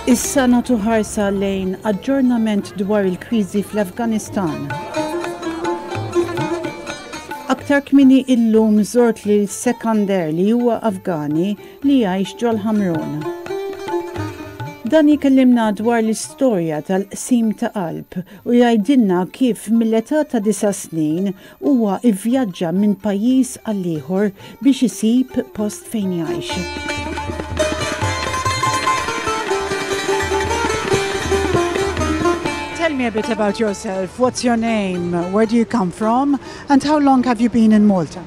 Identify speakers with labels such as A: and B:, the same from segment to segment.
A: Issa nagħtu ħarsa lejn aġġornament dwar il-kriżi fl-Afganistan. Aktar kmini illum żort lil Serkender li huwa Afgani li jgħix ġol Ħamrun. Dan jikellimna dwar l-istorja tal-qsim ta' qalb u jgħidilna kif mill-età ta' 9 snin huwa ivvjaġġa minn pajjiż għal ieħor biex isib post fejn jgħix.
B: Tell me a bit about yourself. What's your name? Where do you come from? And how long have you been in Malta?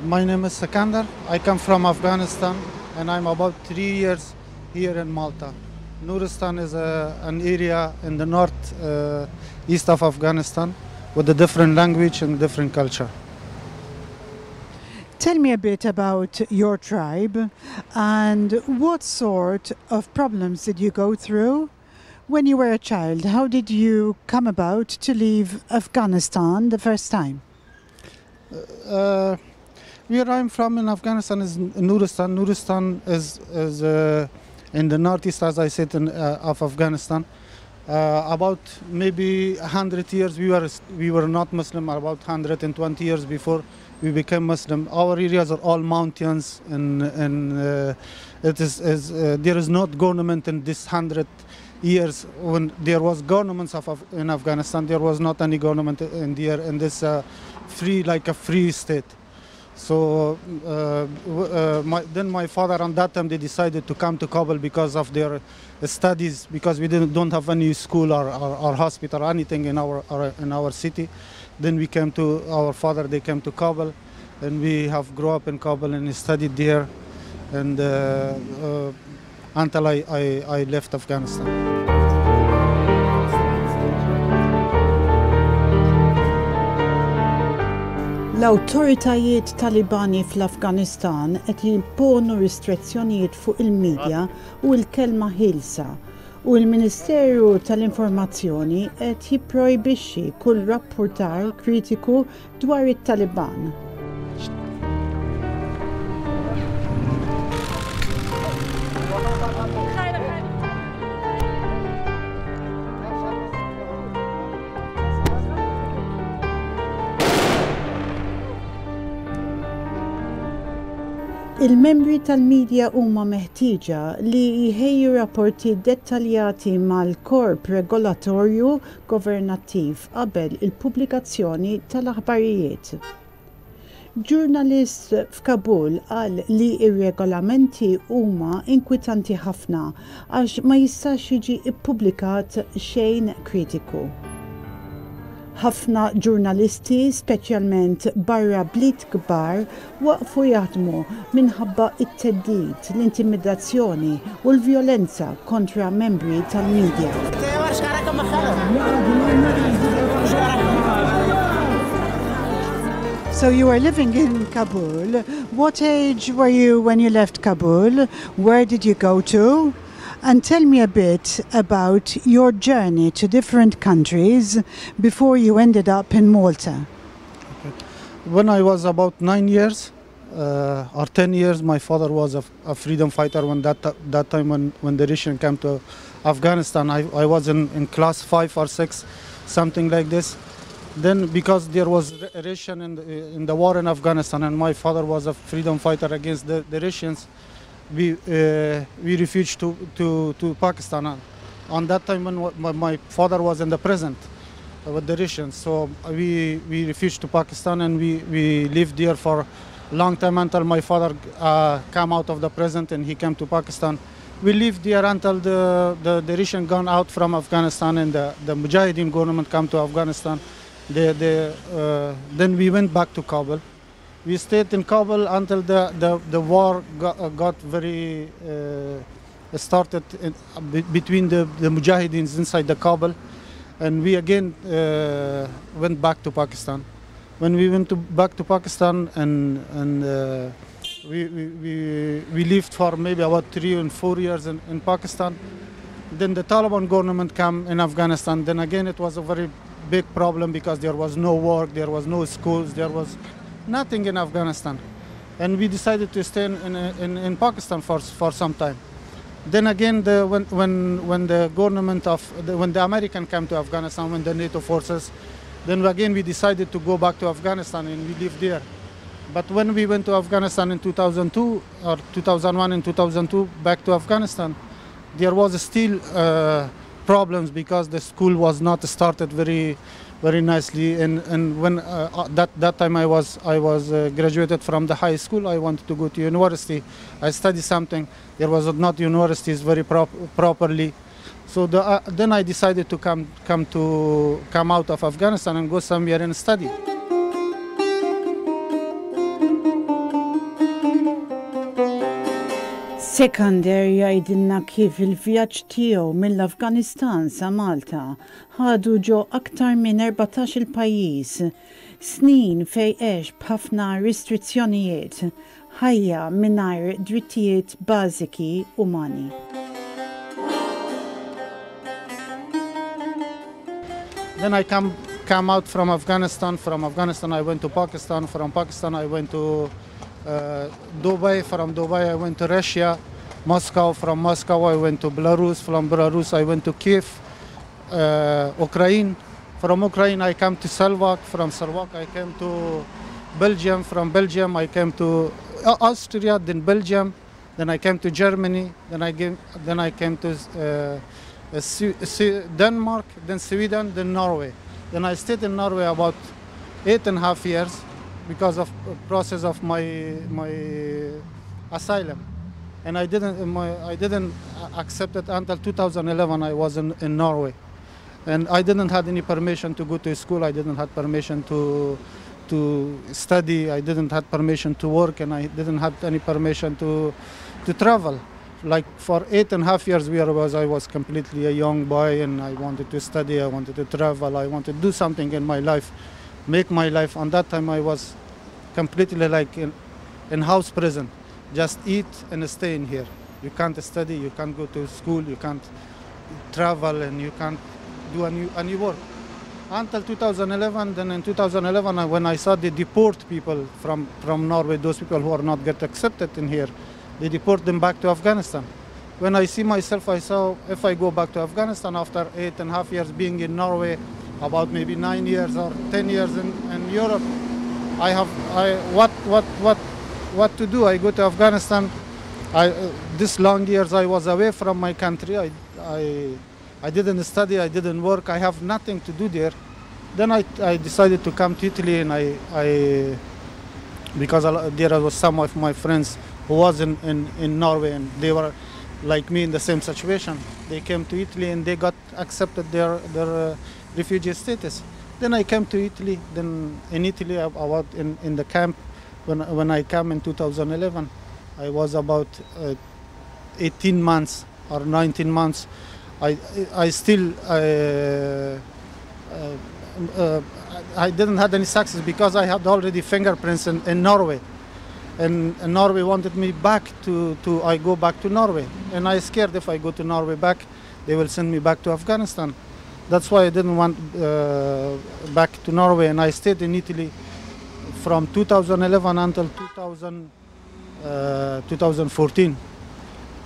C: My name is Serkender. I come from Afghanistan and I'm about 3 years here in Malta. Nuristan is an area in the north east of Afghanistan with a different language and different culture.
B: Tell me a bit about your tribe and what sort of problems did you go through when you were a child? How did you come about to leave Afghanistan the first time?
C: Where I'm from in Afghanistan is Nuristan. Nuristan is in the northeast, as I said, of Afghanistan. About maybe 100 years we were not Muslim. About 120 years before we became Muslim. Our areas are all mountains, and there is not government in this 100 years. When there was governments in Afghanistan, there was not any government in there in this like a free state. So then my father on that time they decided to come to Kabul because of their studies, because we don't have any school or hospital or anything in our city. Then we came to our father. They came to Kabul, and we have grew up in Kabul and studied there, and until I left Afghanistan.
A: L-awtoritajiet Talibani fl-Afganistan qed jimponu restrizzjonijiet fuq il-medja u l-kelma ħielsa u l-Ministeru tal-Informazzjoni qed jipprojbixxi kull rappurtar kritiku dwar it-Taliban. Il-membri tal-medja huma meħtieġa li jħejju rapporti dettaljati mal-korp regolatorju governattiv qabel il-pubblikazzjoni tal-aħbarijiet. Ġurnalist f'Kabul qal li ir-regolamenti huma inkwitanti ħafna għax ma jistax jiġi ippubblikat xejn kritiku. Ħafna ġurnalisti, speċjalment barra bliet kbar, waqfu jaħdmu minħabba it-teddid, l-intimidazzjoni u l-vjolenza kontra membri tal-medja.
B: So you were living in Kabul. What age were you when you left Kabul? Where did you go to? And tell me a bit about your journey to different countries before you ended up in Malta.
C: Okay. When I was about 9 years or 10 years, my father was a freedom fighter. When that time when the Russian came to Afghanistan, I was in class 5 or 6, something like this. Then because there was Russian in the war in Afghanistan, and my father was a freedom fighter against the Russians, we refuged to Pakistan. On that time when my father was in the prison with the Russians, so we refuged to Pakistan, and we lived there for a long time until my father came out of the prison and he came to Pakistan. We lived there until the Russian gone out from Afghanistan and the Mujahideen government come to Afghanistan. Then we went back to Kabul. We stayed in Kabul until the war got very started between the Mujahideens inside the Kabul, and we again went back to Pakistan. When we went back to Pakistan, and we lived for maybe about 3 and 4 years in Pakistan. Then the Taliban government came in Afghanistan. Then again it was a very big problem because there was no work, there was no schools, there was nothing in Afghanistan, and we decided to stay in Pakistan for some time. Then again, when the government when the American came to Afghanistan, when the NATO forces, then again we decided to go back to Afghanistan and we lived there. But when we went to Afghanistan in 2002 or 2001 and 2002 back to Afghanistan, there was still problems because the school was not started very nicely. And when that time I was graduated from the high school, I wanted to go to university. I studied something. There was not universities very properly. So then I decided to come out of Afghanistan and go somewhere and study.
A: Serkender jgħidilna kif il-vjaġġ tiegħu mill-Afganistan sa Malta ħadu ġo aktar minn 14 il-pajjiż, snin fejn għex b'ħafna restrizzjonijiet, ħajja mingħajr drittijiet bażiki umani.
C: Then I come out from Afghanistan. From Afghanistan I went to Pakistan. From Pakistan I went to Dubai. From Dubai I went to Russia, Moscow. From Moscow I went to Belarus. From Belarus I went to Kiev, Ukraine. From Ukraine I came to Slovak. From Slovak I came to Belgium. From Belgium I came to Austria, then Belgium, then I came to Germany, then I came to Denmark, then Sweden, then Norway. Then I stayed in Norway about 8.5 years because of process of my asylum, and I didn't accept it until 2011. I was in Norway, and I didn't have any permission to go to school. I didn't have permission to study. I didn't have permission to work, and I didn't have any permission to travel. Like for 8.5 years I was completely a young boy, and I wanted to study, I wanted to travel, I wanted to do something in my life, make my life. On that time I was completely like in house prison, just eat and stay in here. You can't study, you can't go to school, you can't travel, and you can't do any work. Until 2011, then in 2011 when I saw they deport people from Norway, those people who are not get accepted in here, they deport them back to Afghanistan. When I see myself, I saw if I go back to Afghanistan after 8.5 years being in Norway, about maybe 9 years or 10 years in Europe, what to do? I go to Afghanistan. This long years I was away from my country. I didn't study, I didn't work. I have nothing to do there. Then I decided to come to Italy, and because there was some of my friends who was in Norway, and they were like me in the same situation. They came to Italy and they got accepted their refugee status. Then I came to Italy. Then in Italy, I was in the camp. When I came in 2011, I was about 18 months or 19 months. I still I didn't have any success because I had already fingerprints in Norway. And Norway wanted me back I go back to Norway. And I scared if I go to Norway back, they will send me back to Afghanistan. That's why I didn't want back to Norway, and I stayed in Italy from 2011 until 2014.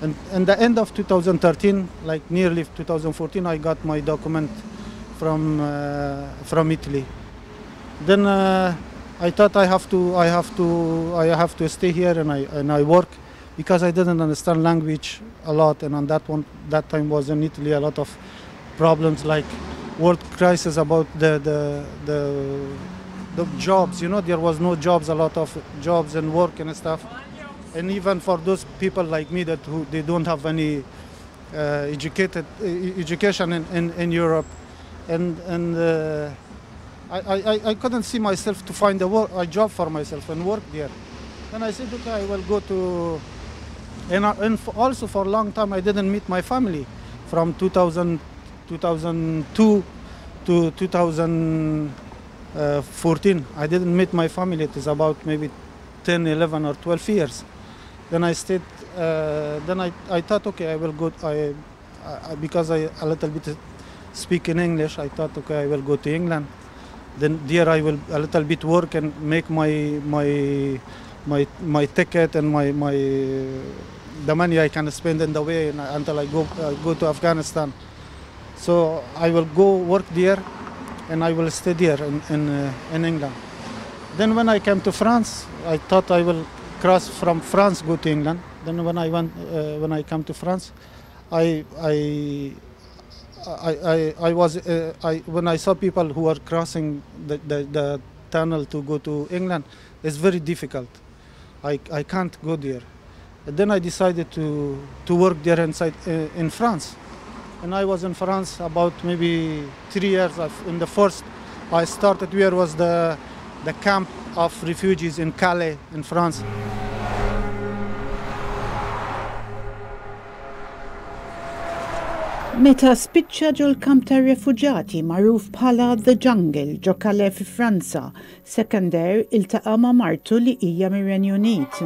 C: And in the end of 2013, like nearly 2014, I got my document from Italy. Then I thought I have to stay here and I work, because I didn't understand language a lot, and on that time was in Italy a lot of problems, like world crisis about the jobs. You know, there was no jobs, a lot of jobs and work and stuff, and even for those people like me they don't have any education in Europe, and I couldn't see myself to find a job for myself and work there. And I said, okay, I will go to, and also for a long time I didn't meet my family. From 2002 to 2014, I didn't meet my family. It is about maybe 10, 11 or 12 years. Then I stayed, then I thought, okay, I will go, because I a little bit speak in English, I thought, okay, I will go to England. Then there I will a little bit work and make my ticket and my the money I can spend in the way until I go to Afghanistan. So I will go work there, and I will stay there in England. Then when I came to France, I thought I will cross from France go to England. Then when I come to France, when I saw people who were crossing the tunnel to go to England, it's very difficult. I can't go there. And then I decided to work there inside in France. And I was in France about maybe 3 years. In the first, I started where was the camp of refugees in Calais in France.
A: Meta spiċċa ġo l-kamp ta' refuġati magħruf bħala The Jungle ġo Calais fi Franza, Serkender iltaqa' ma' martu li hija mir-Renju Unit.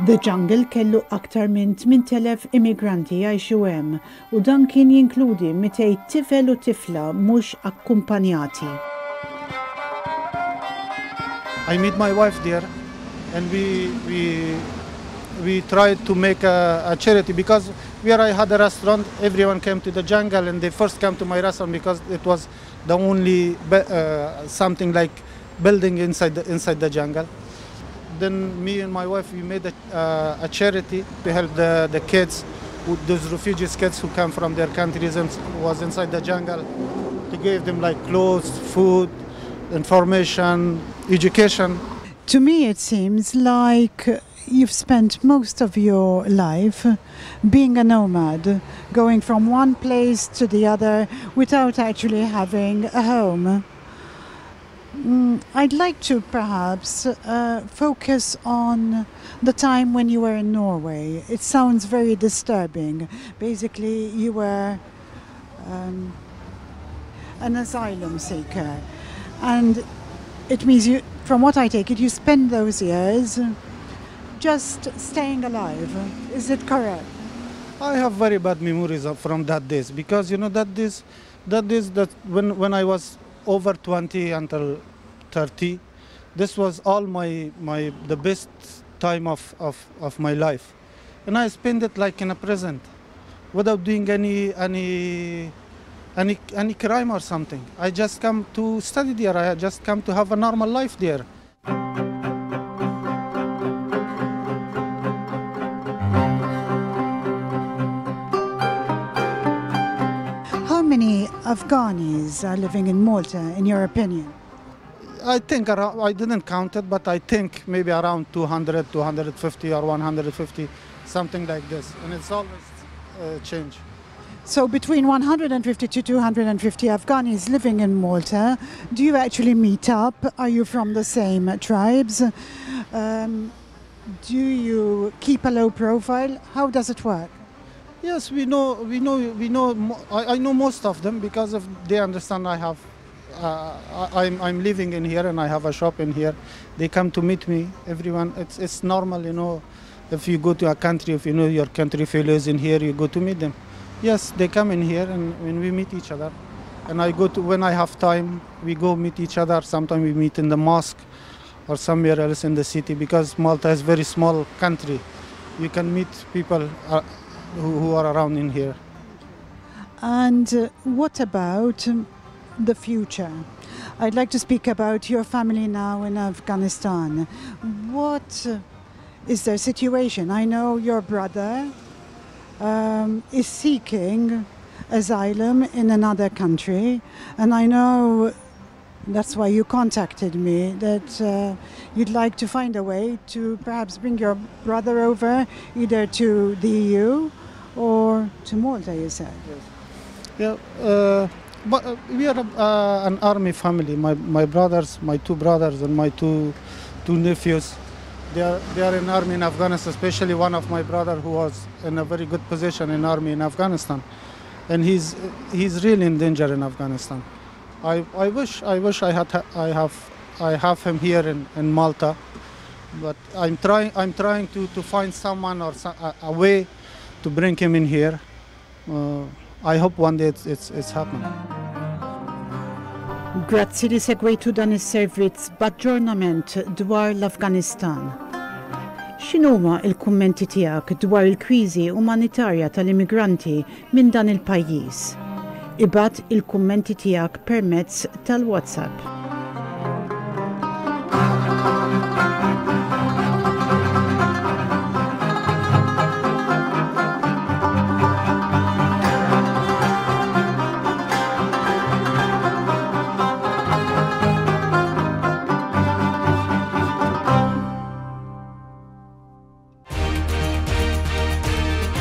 A: The Jungle kellu aktar minn 8,000 immigranti jgħixu hemm u dan kien jinkludi 200 tifel u tifla mhux akkumpanjati.
C: I meet my wife there, and we tried to make a charity, because where I had a restaurant, everyone came to the jungle, and they first came to my restaurant because it was the only something like building inside the jungle. Then me and my wife, we made a charity to help the kids, those refugees kids who come from their countries and was inside the jungle, to give them like clothes, food, information, education.
B: To me, it seems like you've spent most of your life being a nomad, going from one place to the other without actually having a home. I'd like to perhaps focus on the time when you were in Norway. It sounds very disturbing. Basically, you were an asylum seeker. And it means you, from what I take it, you spend those years just staying alive. Is it correct?
C: I have very bad memories from that days, because you know that when I was over 20 until 30, this was all the best time of my life, and I spent it like in a prison, without doing any crime or something. I just come to study there. I just come to have a normal life there.
B: How many Afghanis are living in Malta, in your opinion?
C: I think around, I didn't count it, but I think maybe around 200, 250 or 150, something like this. And it's always change.
B: So between 150 to 250 Afghanis living in Malta, do you actually meet up? Are you from the same tribes? Do you keep a low profile? How does it work?
C: Yes, we know. I know most of them, because they understand I'm living in here and I have a shop in here. They come to meet me. Everyone, it's normal, you know. If you go to a country, if you know your country fellows in here, you go to meet them. Yes, they come in here and when we meet each other. And I go to, when I have time, we go meet each other. Sometimes we meet in the mosque or somewhere else in the city, because Malta is a very small country. You can meet people who are around in here.
B: And what about the future? I'd like to speak about your family now in Afghanistan. What is their situation? I know your brother is seeking asylum in another country, and I know that's why you contacted me, that you'd like to find a way to perhaps bring your brother over, either to the EU or to Malta, you said.
C: Yes. Yeah, but we are an army family. My brothers, my two brothers and my two nephews, they are in army in Afghanistan, especially one of my brother who was in a very good position in army in Afghanistan, and he's really in danger in Afghanistan. I wish I have him here in Malta, but I'm trying to find someone or a way to bring him in here. I hope one day it's happening.
A: Grazzi li segwejtu dan is-servizz b'aġġornament dwar l-Afganistan. X'inhuma l-kummenti tiegħek dwar il-kriżi umanitarja tal-immigranti minn dan il-pajjiż? Ibgħat il-kummenti tiegħek permezz tal-WhatsApp.